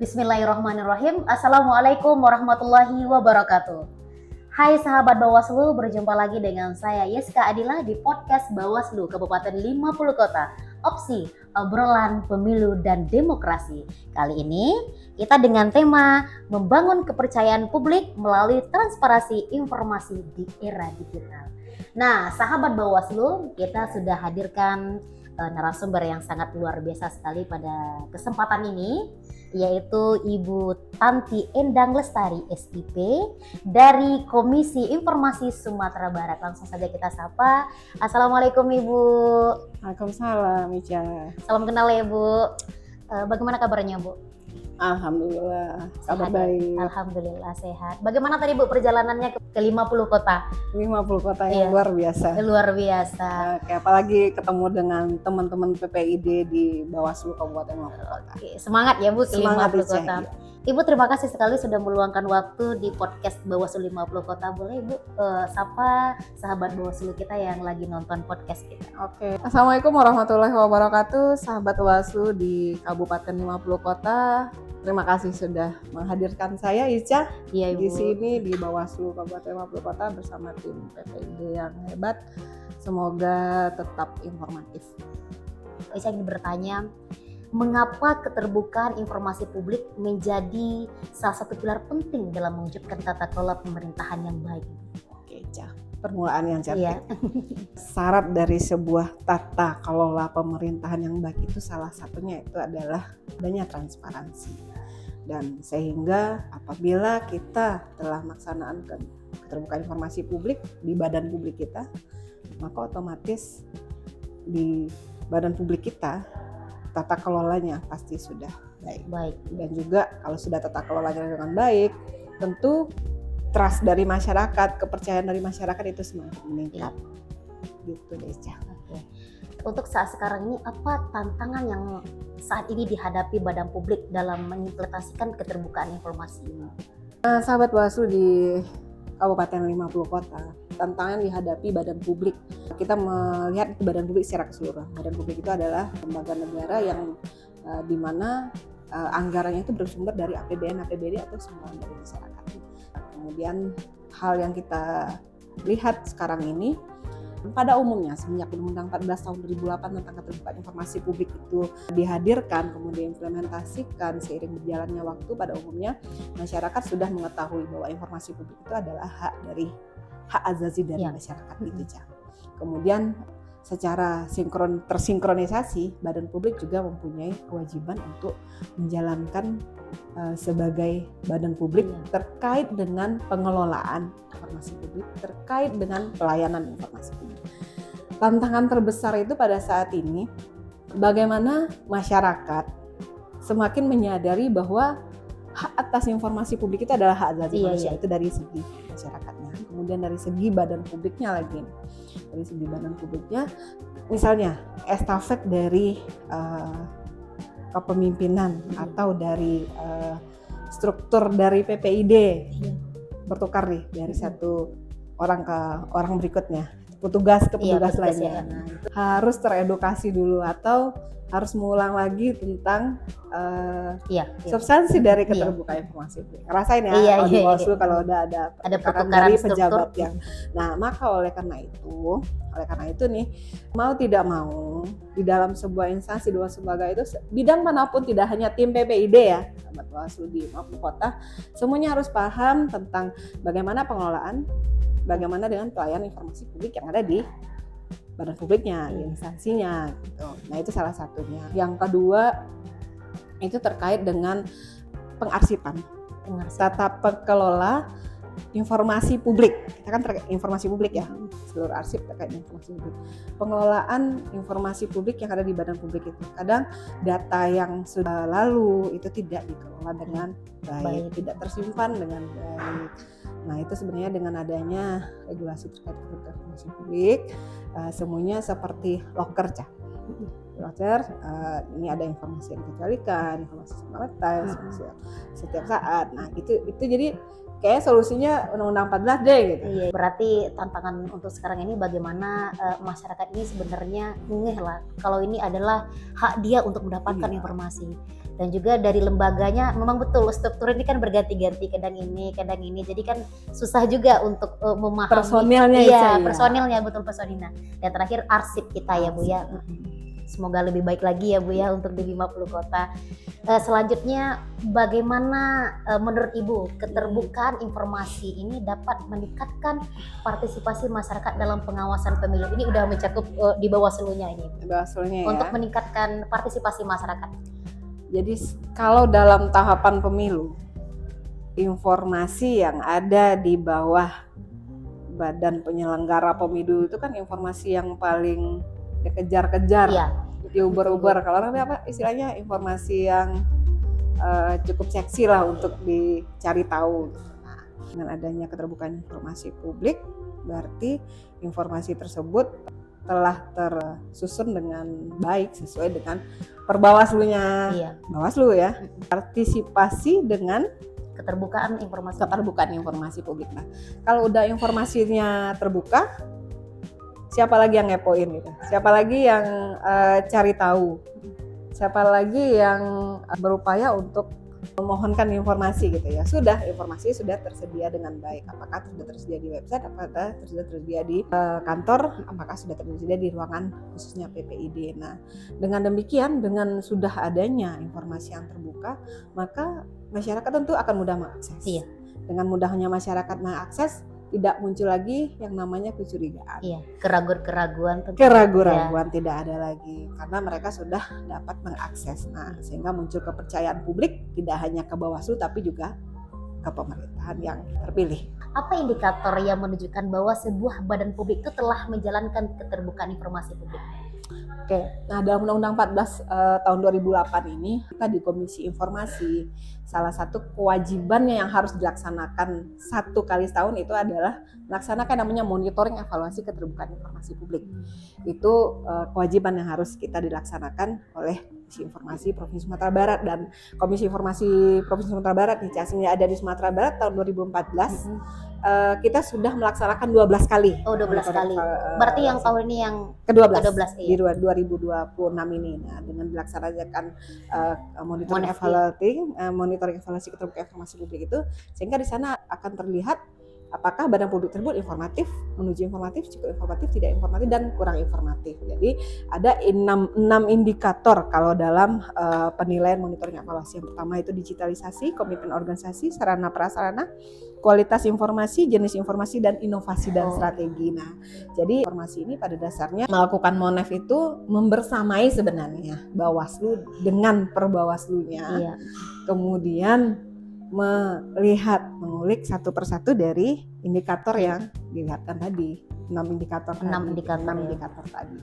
Bismillahirrahmanirrahim. Assalamualaikum warahmatullahi wabarakatuh. Hai sahabat Bawaslu, berjumpa lagi dengan saya Yeska Adila di podcast Bawaslu Kabupaten 50 Kota. Opsi obrolan pemilu dan demokrasi. Kali ini kita dengan tema membangun kepercayaan publik melalui transparansi informasi di era digital. Nah, sahabat Bawaslu, kita sudah hadirkan narasumber yang sangat luar biasa sekali pada kesempatan ini, yaitu Ibu Tanti Endang Lestari SIP dari Komisi Informasi Sumatera Barat. Langsung saja kita sapa. Assalamualaikum Ibu. Waalaikumsalam Ica. Salam kenal ya Bu. Bagaimana kabarnya Bu? Alhamdulillah, kabar Sehat, baik. Alhamdulillah sehat. Bagaimana tadi Bu perjalanannya ke 50 kota? 50 kota Iya. yang luar biasa. Luar biasa. Kayak apalagi ketemu dengan teman-teman PPID di Bawaslu Kabupaten 50 Kota. Oke, semangat ya Bu ke Semangat 50 Ica, kota. iya. Ibu terima kasih sekali sudah meluangkan waktu di podcast Bawaslu 50 Kota. Boleh Ibu sapa sahabat Bawaslu kita yang lagi nonton podcast kita. Oke. Assalamualaikum warahmatullahi wabarakatuh, sahabat Bawaslu di Kabupaten 50 Kota. Terima kasih sudah menghadirkan saya Ica Iya Ibu. di sini di Bawaslu Kabupaten 50 Kota bersama tim PPID yang hebat. Semoga tetap informatif. Saya ingin bertanya, mengapa keterbukaan informasi publik menjadi salah satu pilar penting dalam mewujudkan tata kelola pemerintahan yang baik? Oke, Ica. Permulaan yang cantik. Iya. Syarat dari sebuah tata kelola pemerintahan yang baik itu salah satunya itu adalah adanya transparansi. Dan sehingga apabila kita telah melaksanakan keterbukaan informasi publik di badan publik kita, maka otomatis di badan publik kita tata kelolanya pasti sudah baik. Dan juga kalau sudah tata kelolanya dengan baik, tentu trust dari masyarakat, kepercayaan dari masyarakat itu semakin meningkat. Gitu deh, Ica. Oke. Untuk saat sekarang ini, apa tantangan yang saat ini dihadapi badan publik dalam mengimplementasikan keterbukaan informasi ini? Sahabat Bawaslu di Kabupaten 50 Kota, tantangan dihadapi badan publik. Kita melihat badan publik secara keseluruhan. Badan publik itu adalah lembaga negara yang di mana anggarannya itu bersumber dari APBN, APBD atau sumbangan dari masyarakat. Kemudian hal yang kita lihat sekarang ini, pada umumnya semenjak Undang-Undang 14 tahun 2008 tentang keterbukaan informasi publik itu dihadirkan, kemudian diimplementasikan seiring berjalannya waktu, pada umumnya masyarakat sudah mengetahui bahwa informasi publik itu adalah hak azazi dari masyarakat gitu. Kemudian secara tersinkronisasi, badan publik juga mempunyai kewajiban untuk menjalankan sebagai badan publik terkait dengan pengelolaan informasi publik, terkait dengan pelayanan informasi publik. Tantangan terbesar itu pada saat ini, bagaimana masyarakat semakin menyadari bahwa hak atas informasi publik itu adalah hak azazi manusia. Itu dari segi masyarakatnya. Kemudian dari segi badan publiknya lagi. Dari segi badan publiknya, misalnya estafet dari kepemimpinan atau dari struktur dari PPID bertukar nih dari satu orang ke orang berikutnya, petugas ke petugas lainnya. Harus teredukasi dulu atau harus mengulang lagi tentang substansi dari keterbukaan informasi. Ngerasain ya kalau di Bawaslu kalau udah ada pertukaran dari pejabat yang. Nah, maka oleh karena itu nih, mau tidak mau di dalam sebuah instansi dua lembaga itu bidang manapun, tidak hanya tim PPID ya, sahabat Bawaslu di 50 Kota, semuanya harus paham tentang bagaimana pengelolaan, bagaimana dengan pelayanan informasi publik yang ada di badan publiknya, di instansinya gitu. Nah, itu salah satunya. Yang kedua itu terkait dengan pengarsipan. Tata kelola informasi publik. Kita kan terkait informasi publik ya. Seluruh arsip terkait informasi publik. Pengelolaan informasi publik yang ada di badan publik itu. Kadang data yang sudah lalu itu tidak dikelola dengan baik, tidak tersimpan dengan baik. Nah, itu sebenarnya dengan adanya regulasi terkait informasi publik, semuanya seperti locker, ini ada informasi yang dikendalikan, informasi secara setiap saat. Nah, itu jadi kayak solusinya Undang-Undang 14 deh gitu. Iya, berarti tantangan untuk sekarang ini bagaimana masyarakat ini sebenarnya ngeh lah kalau ini adalah hak dia untuk mendapatkan informasi. Dan juga dari lembaganya memang betul struktur ini kan berganti-ganti, kadang ini, jadi kan susah juga untuk memahami personilnya. Iya, personilnya betul, personilnya. Dan terakhir arsip kita ya Bu ya. Semoga lebih baik lagi ya Bu ya untuk di 50 kota. Selanjutnya bagaimana menurut Ibu keterbukaan informasi ini dapat meningkatkan partisipasi masyarakat dalam pengawasan pemilu? Ini udah mencakup di Bawaslu-nya ini. Bawaslu-nya Untuk ya. meningkatkan partisipasi masyarakat. Jadi kalau dalam tahapan pemilu, informasi yang ada di bawah badan penyelenggara pemilu itu kan informasi yang paling dikejar-kejar, diuber-uber. Kalau namanya apa istilahnya, informasi yang cukup seksi lah untuk dicari tahu. Nah, dengan adanya keterbukaan informasi publik, berarti informasi tersebut telah tersusun dengan baik sesuai dengan perbawaslunya, Bawaslu ya. Partisipasi dengan keterbukaan informasi publik. Nah, kalau udah informasinya terbuka, siapa lagi yang ngepoin gitu? Siapa lagi yang cari tahu? Siapa lagi yang berupaya untuk memohonkan informasi gitu ya? Sudah, informasi sudah tersedia dengan baik. Apakah sudah tersedia di website? Apakah sudah tersedia di kantor? Apakah sudah tersedia di ruangan khususnya PPID? Nah, dengan demikian, dengan sudah adanya informasi yang terbuka, maka masyarakat tentu akan mudah mengakses. Iya. Dengan mudahnya masyarakat mengakses, tidak muncul lagi yang namanya kecurigaan. Iya, keraguan-keraguan tidak ada lagi karena mereka sudah dapat mengakses. Nah, sehingga muncul kepercayaan publik tidak hanya ke Bawaslu tapi juga ke pemerintahan yang terpilih. Apa indikator yang menunjukkan bahwa sebuah badan publik itu telah menjalankan keterbukaan informasi publik? Oke, nah dalam Undang-Undang 14 tahun 2008 ini kita di Komisi Informasi, salah satu kewajibannya yang harus dilaksanakan 1 kali setahun itu adalah melaksanakan namanya monitoring evaluasi keterbukaan informasi publik. Itu kewajiban yang harus kita dilaksanakan oleh Komisi Informasi Provinsi Sumatera Barat, dan Komisi Informasi Provinsi Sumatera Barat nih, CASIM-nya ada di Sumatera Barat tahun 2014. Kita sudah melaksanakan 12 kali. Oh, 12 kali. Berarti yang tahun ini yang ke-12 iya. Di 2026 ini. Nah, dengan dilaksanakan monitoring evaluasi keterbukaan informasi publik itu, sehingga di sana akan terlihat apakah badan publik tersebut informatif, menuju informatif, cukup informatif, tidak informatif, dan kurang informatif. Jadi ada 6 indikator kalau dalam penilaian monitoring evaluasi. Yang pertama itu digitalisasi, komitmen organisasi, sarana prasarana, kualitas informasi, jenis informasi, dan inovasi dan strategi. Nah, jadi informasi ini pada dasarnya melakukan Monef itu membersamai sebenarnya Bawaslu dengan Perbawaslunya. Iya. Kemudian mengulik satu persatu dari indikator yang dilihatkan tadi, 6 indikator tadi.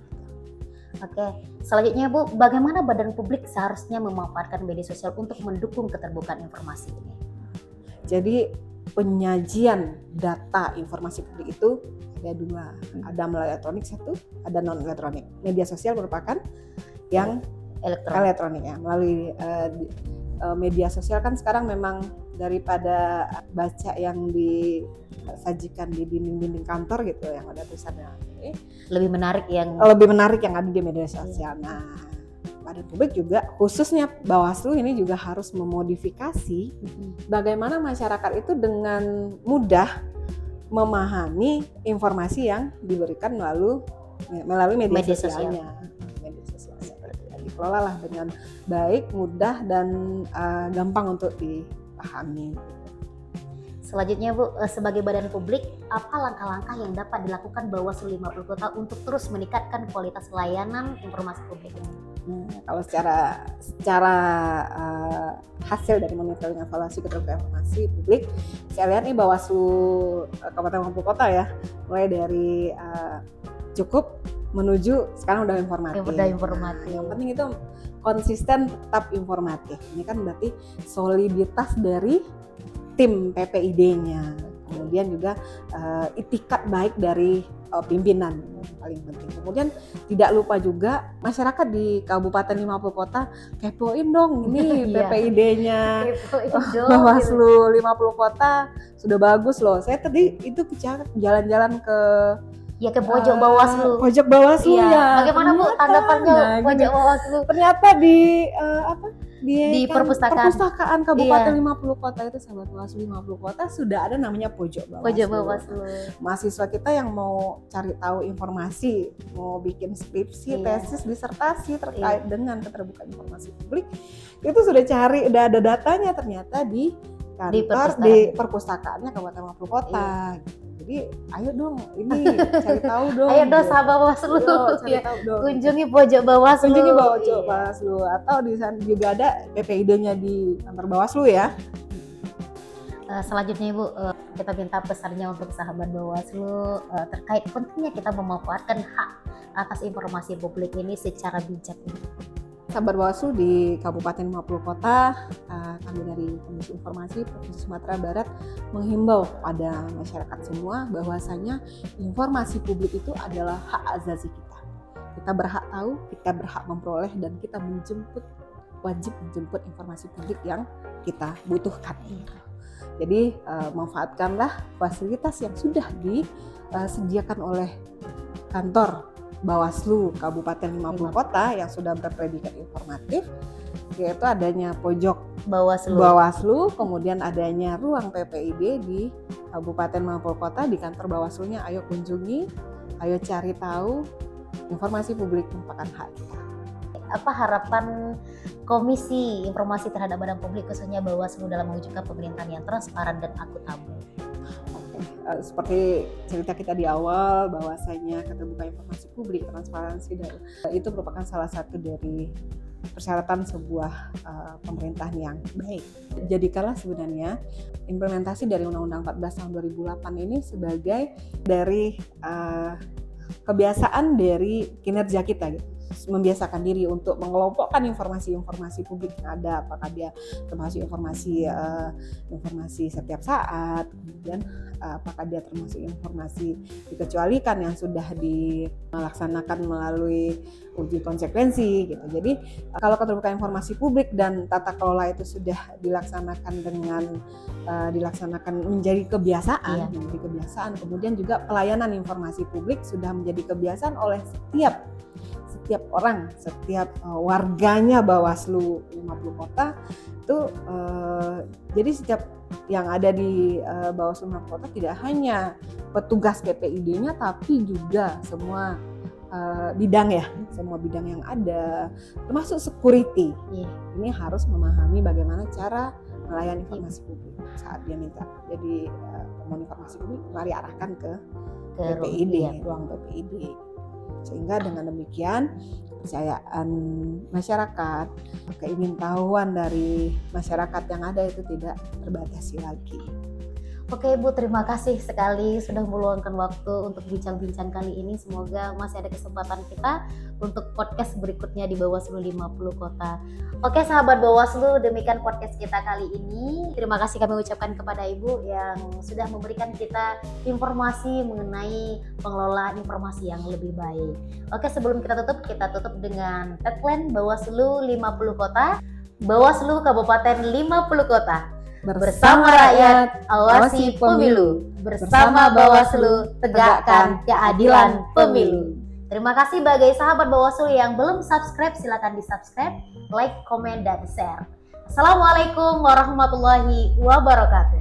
Oke, selanjutnya Bu, bagaimana badan publik seharusnya memanfaatkan media sosial untuk mendukung keterbukaan informasi ini? Jadi penyajian data informasi publik itu ada 2, ada melalui elektronik satu, ada non elektronik. Media sosial merupakan yang elektronik ya, melalui media sosial kan sekarang memang daripada baca yang disajikan di dinding-dinding kantor gitu yang ada tulisannya ini, lebih menarik yang ada di media sosial. Nah, badan publik juga khususnya Bawaslu ini juga harus memodifikasi bagaimana masyarakat itu dengan mudah memahami informasi yang diberikan melalui media sosialnya. Dikelola lah dengan baik, mudah, dan gampang untuk dipahami. Selanjutnya Bu, sebagai badan publik, apa langkah-langkah yang dapat dilakukan Bawaslu 50 Kota untuk terus meningkatkan kualitas layanan informasi publik ini? Kalau secara hasil dari monitoring evaluasi keterbukaan informasi publik, saya lihat nih Bawaslu Kabupaten 50 Kota ya, mulai dari cukup menuju sekarang udah informatif. Yang penting itu konsisten, tetap informatif. Ini kan berarti soliditas dari tim PPID-nya. Kemudian juga itikat baik dari pimpinan, paling penting. Kemudian tidak lupa juga masyarakat di Kabupaten 50 Kota kepoin dong ini PPID-nya. Bawaslu 50 Kota sudah bagus loh. Saya tadi itu jalan-jalan ke pojok Bawaslu. Pojok Bawaslu ya. Bagaimana Bu tanggapannya pojok Bawaslu? Ternyata di Di kan perpustakaan. perpustakaan Kabupaten Iya. 50 kota itu, sahabat Bawaslu 50 kota sudah ada namanya pojok Bawaslu. Pojok Bawaslu. Mahasiswa kita yang mau cari tahu informasi, mau bikin skripsi, Iya. tesis, disertasi terkait dengan keterbukaan informasi publik, itu sudah udah ada datanya ternyata di kantor di perpustakaannya Kabupaten 50 kota. Gitu. Jadi ayo dong, ini cari tahu dong. Ayo dong sahabat Bawaslu, cari tahu dong. kunjungi pojok Bawaslu. Kunjungi pojok Bawaslu, atau di sana juga ada PPID-nya di kantor Bawaslu ya. Selanjutnya Ibu, kita minta pesannya untuk sahabat Bawaslu terkait pentingnya kita memanfaatkan hak atas informasi publik ini secara bijak. Sahabat Bawaslu di Kabupaten 50 Kota, kami dari Komisi Informasi Provinsi Sumatera Barat menghimbau pada masyarakat semua bahwasanya informasi publik itu adalah hak asasi kita. Kita berhak tahu, kita berhak memperoleh, dan kita wajib menjemput informasi publik yang kita butuhkan. Jadi manfaatkanlah fasilitas yang sudah disediakan oleh kantor Bawaslu Kabupaten 50 Kota yang sudah berpredikat informatif, yaitu adanya pojok Bawaslu, kemudian adanya ruang PPID di Kabupaten 50 Kota di kantor Bawaslunya. Ayo kunjungi, ayo cari tahu, informasi publik merupakan hak kita. Apa harapan Komisi Informasi terhadap Badan Publik khususnya Bawaslu dalam mewujudkan pemerintahan yang transparan dan akuntabel? Seperti cerita kita di awal bahwasanya keterbukaan informasi publik, transparansi, dan itu merupakan salah satu dari persyaratan sebuah pemerintahan yang baik. Jadikanlah sebenarnya implementasi dari Undang-Undang 14 tahun 2008 ini sebagai dari kebiasaan dari kinerja kita gitu. Membiasakan diri untuk mengelompokkan informasi-informasi publik yang ada, apakah dia termasuk informasi setiap saat, kemudian apakah dia termasuk informasi dikecualikan yang sudah dilaksanakan melalui uji konsekuensi gitu. Jadi kalau keterbukaan informasi publik dan tata kelola itu sudah dilaksanakan menjadi kebiasaan, kemudian juga pelayanan informasi publik sudah menjadi kebiasaan oleh setiap orang, setiap warganya Bawaslu 50 Kota itu, jadi setiap yang ada di Bawaslu 50 Kota tidak hanya petugas PPID-nya tapi juga semua bidang ya, semua bidang yang ada, termasuk security. Ini harus memahami bagaimana cara melayani informasi publik saat dia minta. Jadi pemohon informasi publik mari arahkan ke PPID, ruang PPID. Sehingga dengan demikian kepercayaan masyarakat, keingintahuan dari masyarakat yang ada itu tidak terbatasi lagi. Oke Ibu, terima kasih sekali sudah meluangkan waktu untuk bincang-bincang kali ini. Semoga masih ada kesempatan kita untuk podcast berikutnya di Bawaslu 50 Kota. Oke sahabat Bawaslu, demikian podcast kita kali ini. Terima kasih kami ucapkan kepada Ibu yang sudah memberikan kita informasi mengenai pengelolaan informasi yang lebih baik. Oke, sebelum kita tutup dengan tagline Bawaslu 50 Kota, Bawaslu Kabupaten 50 Kota. Bersama rakyat, awasi pemilu. Bersama Bawaslu, tegakkan keadilan pemilu. Terima kasih bagi sahabat Bawaslu yang belum subscribe, silakan di-subscribe, like, komen, dan share. Assalamualaikum warahmatullahi wabarakatuh.